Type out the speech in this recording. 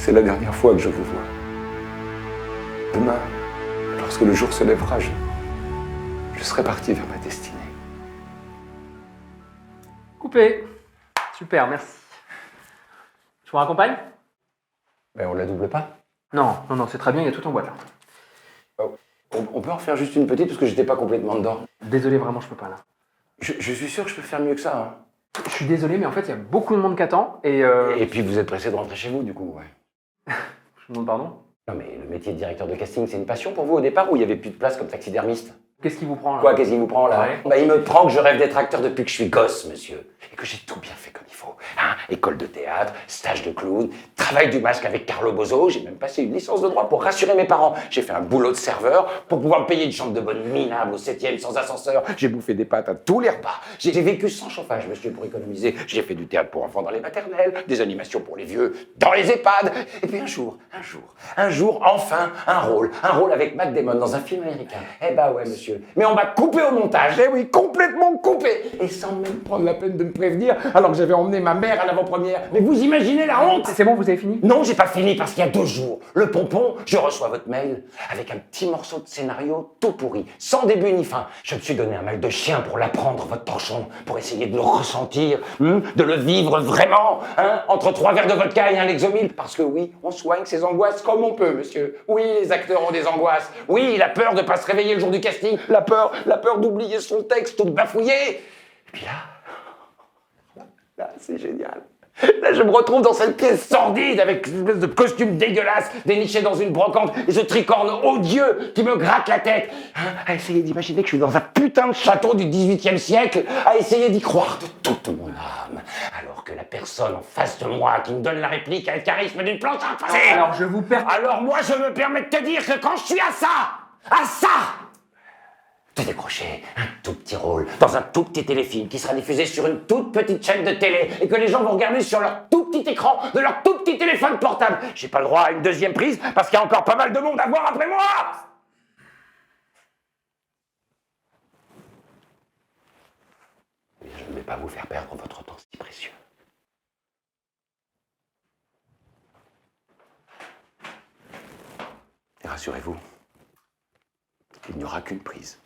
c'est la dernière fois que je vous vois. Demain, lorsque le jour se lèvera, je serai parti vers ma destinée. Coupé. Super, merci. Je vous raccompagne? Ben, on la double pas? Non, c'est très bien, il y a tout en boîte là. On peut en faire juste une petite parce que j'étais pas complètement dedans. Désolé, vraiment, je peux pas là. Je suis sûr que je peux faire mieux que ça. Hein. Je suis désolé, mais en fait, il y a beaucoup de monde qui attend et Et puis vous êtes pressé de rentrer chez vous, du coup, ouais. Je vous demande pardon? Non, mais le métier de directeur de casting, c'est une passion pour vous au départ ou il y avait plus de place comme taxidermiste? Qu'est-ce qui vous prend là? Quoi, qu'est-ce qu'il vous prend là? Ouais. Bah, il me prend que je rêve d'être acteur depuis que je suis gosse, monsieur. Et que j'ai tout bien fait comme il faut. Hein, école de théâtre, stage de clown, travail du masque avec Carlo Bozo. J'ai même passé une licence de droit pour rassurer mes parents. J'ai fait un boulot de serveur pour pouvoir me payer une chambre de bonne minable au 7e sans ascenseur. J'ai bouffé des pâtes à tous les repas. J'ai vécu sans chauffage, monsieur, pour économiser. J'ai fait du théâtre pour enfants dans les maternelles, des animations pour les vieux dans les EHPAD. Et puis un jour, enfin, un rôle avec Matt Damon dans un film américain. Eh bah ouais, monsieur. Mais on m'a coupé au montage, eh oui, complètement coupé. Et sans même prendre la peine de me prévenir, alors que j'avais emmené ma mère à l'avant-première. Mais vous imaginez la honte? C'est bon, vous avez fini? Non, j'ai pas fini parce qu'il y a 2 jours, le pompon, je reçois votre mail avec un petit morceau de scénario tout pourri, sans début ni fin. Je me suis donné un mal de chien pour l'apprendre, votre torchon, pour essayer de le ressentir, de le vivre vraiment, entre 3 verres de vodka et un Lexomil. Parce que oui, on soigne ses angoisses comme on peut, monsieur. Oui, les acteurs ont des angoisses. Oui, la peur de pas se réveiller le jour du casting, la peur d'oublier son texte ou de bafouiller. Et puis là, c'est génial. Là, je me retrouve dans cette pièce sordide avec une espèce de costume dégueulasse déniché dans une brocante et ce tricorne odieux qui me gratte la tête. À essayer d'imaginer que je suis dans un putain de château du 18e siècle, à essayer d'y croire de toute mon âme, alors que la personne en face de moi qui me donne la réplique a le charisme d'une planche à farcer. Alors je vous perds. Alors moi, je me permets de te dire que quand je suis à ça, de décrocher un tout petit rôle dans un tout petit téléfilm qui sera diffusé sur une toute petite chaîne de télé et que les gens vont regarder sur leur tout petit écran de leur tout petit téléphone portable. J'ai pas le droit à une 2e prise parce qu'il y a encore pas mal de monde à voir après moi. Je ne vais pas vous faire perdre votre temps si précieux. Et rassurez-vous, il n'y aura qu'une prise.